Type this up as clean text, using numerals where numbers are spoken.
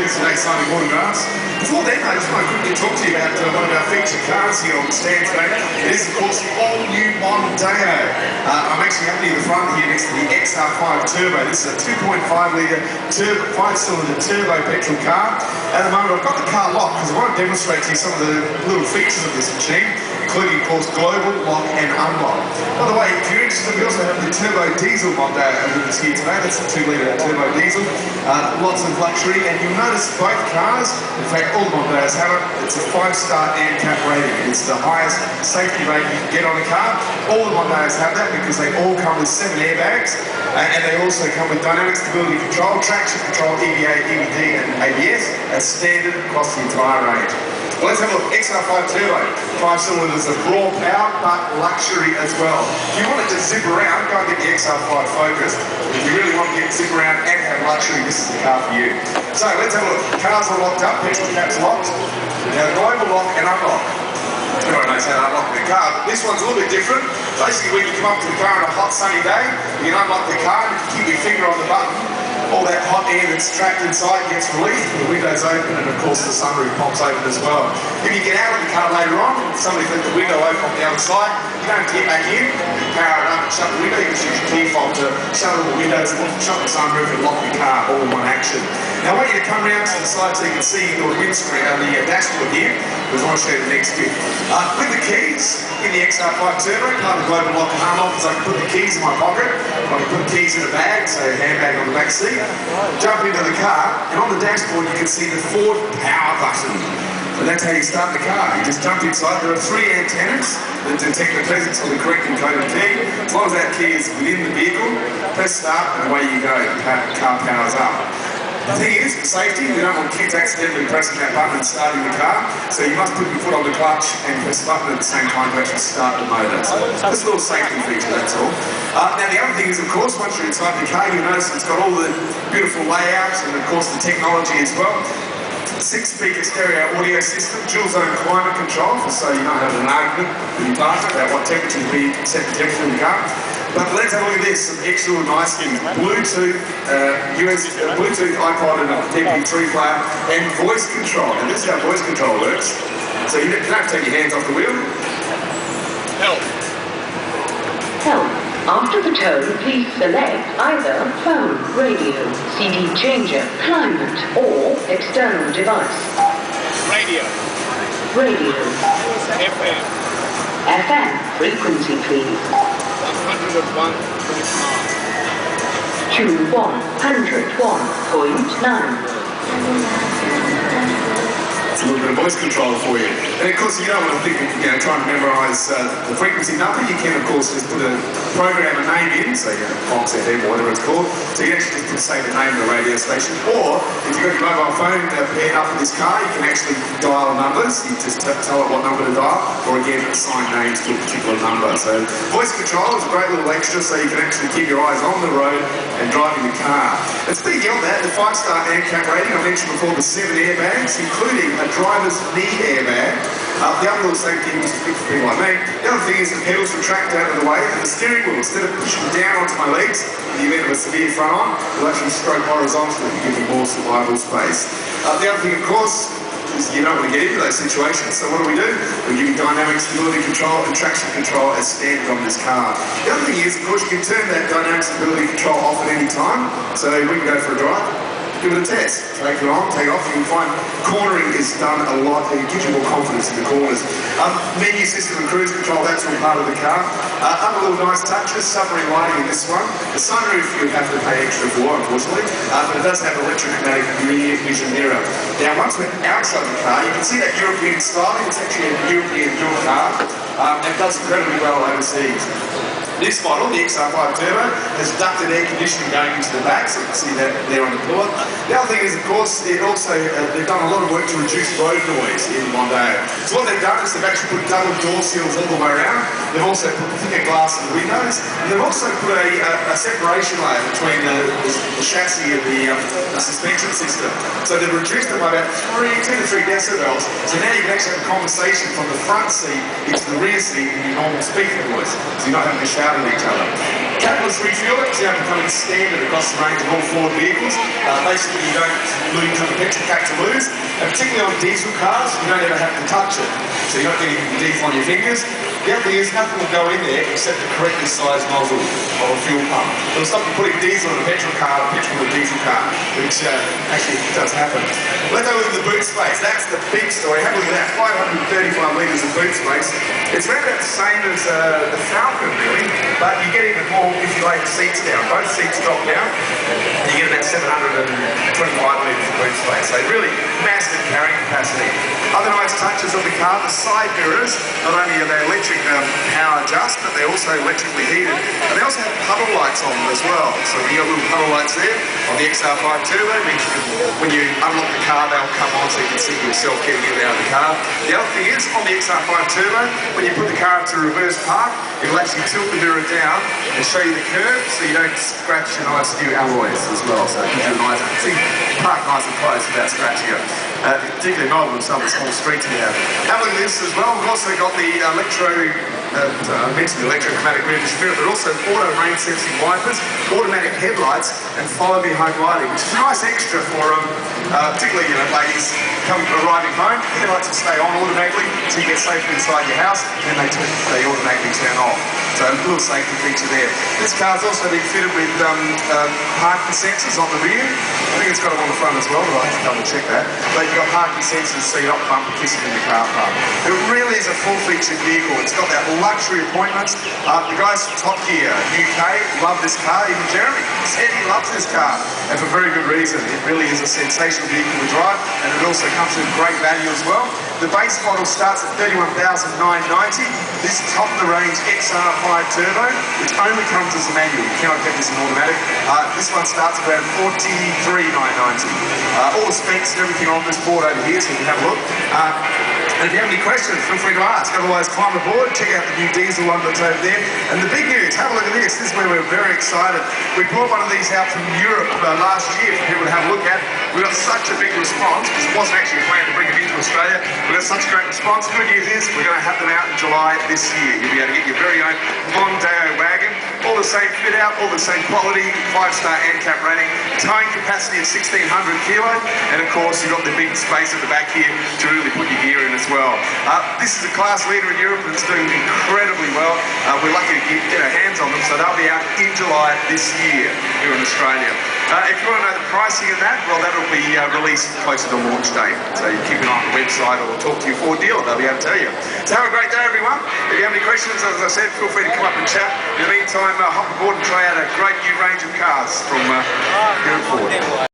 Today, Sunday morning, guys. Before then, I just want to quickly talk to you about one of our featured cars here on the stand today. It is, of course, the all-new Mondeo. I'm actually up near the front here next to the XR5 Turbo. This is a 2.5-litre 5-cylinder turbo petrol car. At the moment, I've got the car locked because I want to demonstrate to you some of the little features of this machine, including, of course, global lock and unlock. By the way, if you're interested, we also have the turbo diesel Mondeo with us here today. That's the 2-litre turbo diesel. Lots of luxury, and you'll notice both cars, in fact all Mondeos have it, it's a 5-star ANCAP rating. It's the highest safety rating you can get on a car. All the Mondeos have that because they all come with 7 airbags, and they also come with dynamic stability control, traction control, EVA, EVD and ABS as standard across the entire range. Well, let's have a look. XR5 Turbo, 5 cylinders of raw power, but luxury as well. If you want it to zip around, go and get the XR5 Focus. If you really want to zip around and have luxury, this is the car for you. So let's have a look. Cars are locked up, petrol cap's locked. Now global lock and unlock. Everyone knows how to unlock the car, but this one's a little bit different. Basically, when you come up to the car on a hot sunny day, you can unlock the car and you can keep your finger on the button. All that hot air that's trapped inside gets released, the windows open, and of course the sunroof pops open as well. If you get out of the car later on, somebody's left the window open on the other side, you don't have to get back in, you power it up and shut the window, you just use your key fob to shut all the windows, shut the sunroof and lock the car all in one action. Now I want you to come around to the side so you can see your windscreen on the dashboard here, because I want to show you the next bit. With the keys in the XR5 Turbo, part of the global lock and unlock is I can put the keys in my pocket, I can put the keys in a bag, so a handbag on the back seat, jump into the car, and on the dashboard you can see the Ford power button. And that's how you start the car. You just jump inside. There are 3 antennas that detect the presence of the correct encoded key. As long as that key is within the vehicle, press start and away you go. The car powers up. The thing is, for safety, we don't want kids accidentally pressing that button and starting the car, so you must put your foot on the clutch and press the button at the same time to actually start the motor. So just a little safety feature, that's all. Now the other thing is, of course, once you're inside the car, you notice it's got all the beautiful layouts and of course the technology as well. 6-speaker stereo audio system, dual zone climate control, so you don't have an argument with your partner about what temperature to be set the temperature in the car. But let's have a look at this, some extra nice things. Bluetooth, Bluetooth iPod and a MP3 player, and voice control. And this is how voice control works. So you don't have to take your hands off the wheel. Help. Help. After the tone, please select either phone, radio, CD changer, climate, or external device. Radio. Radio. FM. FM. Frequency, please. 101.9. Tune 101.9. It's a little bit of voice control for you. And of course, you don't want to think of, trying to memorise the frequency number. You can, of course, just put a program, a name in, say Fox FM or whatever it's called. So you can actually just say the name of the radio station. Or, if you've got your mobile phone paired up with this car, you can actually dial numbers. You just tell it what number to dial, or again, assign names to a particular number. So voice control is a great little extra, so you can actually keep your eyes on the road and driving the car. And speaking of that, the 5-star ANCAP rating, I mentioned before the 7 airbags, including a driver's knee airbag. The other little safety is for people like me. The other thing is the pedals retract out of the way, and the steering wheel, instead of pushing down onto my legs in the event of a severe front on, will actually stroke horizontally to give me more survival space. The other thing, of course, is you don't want to get into those situations, so what do? We give you dynamic stability control and traction control as standard on this car. The other thing is, of course, you can turn that dynamic stability control off at any time, so we can go for a drive. Give it a test. Take it on, take it off. You can find cornering is done a lot. It gives you more confidence in the corners. Menu system and cruise control, that's all part of the car. Other little nice touches, submarine lighting in this one. The sunroof you have to pay extra for, unfortunately, but it does have electromagnetic rear vision mirror. Now, once we're outside the car, you can see that European styling. It's actually a European dual car, and it does incredibly well overseas. This model, the XR5 Turbo, has ducted air conditioning going into the back, so you can see that there on the floor. The other thing is, of course, they've done a lot of work to reduce road noise in Mondeo. So what they've done is they've actually put double door seals all the way around. They've also put thicker glass in the windows, and they've also put a separation layer between the chassis and the suspension system. So they've reduced it by about 2 to 3 decibels. So now you can actually have a conversation from the front seat into the rear seat in your normal speaker voice. So you're not having to shout out at each other. Catalyst refueling is now becoming standard across the range of all Ford vehicles. Basically, you don't lose the petrol pack to lose, and particularly on diesel cars, you don't ever have to touch it. So you're not getting diesel on your fingers. The other thing is, nothing will go in there except the correctly sized nozzle of a fuel pump. It'll stop you putting diesel in a petrol car or petrol in a diesel car, which actually does happen. Let's have a look at the boot space. That's the big story. Have a look at that, 535 litres of boot space. It's around about the same as the Falcon, really, but you get even more if you lay the seats down. Both seats drop down, and you get about 725 litres of boot space. So really massive carrying capacity. Other nice touches of the car, the side mirrors, not only are they electric power adjust, but they're also electrically heated. And they also have puddle lights on them as well. So you got little puddle lights there on the XR5 Turbo. When you unlock the car, they'll come on so you can see yourself getting in and out of the car. The other thing is, on the XR5 Turbo, when you put the car into reverse park, it'll actually tilt the mirror down and show you the curve so you don't scratch your nice new alloys as well. So it gives you a nice, so you can park nice and close without scratching it. Particularly in Melbourne, some of the small streets we have. Have a look at this as well. We've also got the I mentioned the electrochromatic rear mirror, but also auto rain sensing wipers, automatic headlights, and follow me home lighting, which is a nice extra for particularly ladies arriving home. The headlights will stay on automatically, so you get safely inside your house, and then they automatically turn off. So a little safety feature there. This car's also been fitted with parking sensors on the rear. I think it's got them on the front as well, but I'll have to double check that. But you've got parking sensors so you're not bumper kissing in the car park. It really is a full-featured vehicle. It's got that luxury appointments. The guys from Top Gear UK love this car. Even Jeremy said he loves this car, and for very good reason. It really is a sensational vehicle to drive, and it also comes with great value as well. The base model starts at $31,990. This top-of-the-range XR5 Turbo, which only comes as a manual. You cannot get this in automatic. This one starts around $43,990. All the specs and everything on this board over here, so you can have a look. And if you have any questions, feel free to ask. Otherwise, climb aboard, check out the new diesel one that's over there. And the big news, have a look at this. This is where we're very excited. We brought one of these out from Europe last year for people to have a look at. We got such a big response, because it wasn't actually planned to bring it into Australia. We got such a great response. Good news is, we're going to have them out in July this year. You'll be able to get your very own Mondeo wagon. All the same fit out, all the same quality, 5-star ANCAP rating, towing capacity of 1,600 kilo, and of course you've got the big space at the back here to really put your gear in as well. This is a class leader in Europe and it's doing incredibly well. We're lucky to get our hands on them, so they'll be out in July this year here in Australia. If you want to know the pricing of that, well, that'll be released closer to launch date. So you keep an eye on the website or talk to your Ford dealer, they'll be able to tell you. So have a great day, everyone. If you have any questions, as I said, feel free to come up and chat. In the meantime, hop aboard and try out a great new range of cars from here at Ford.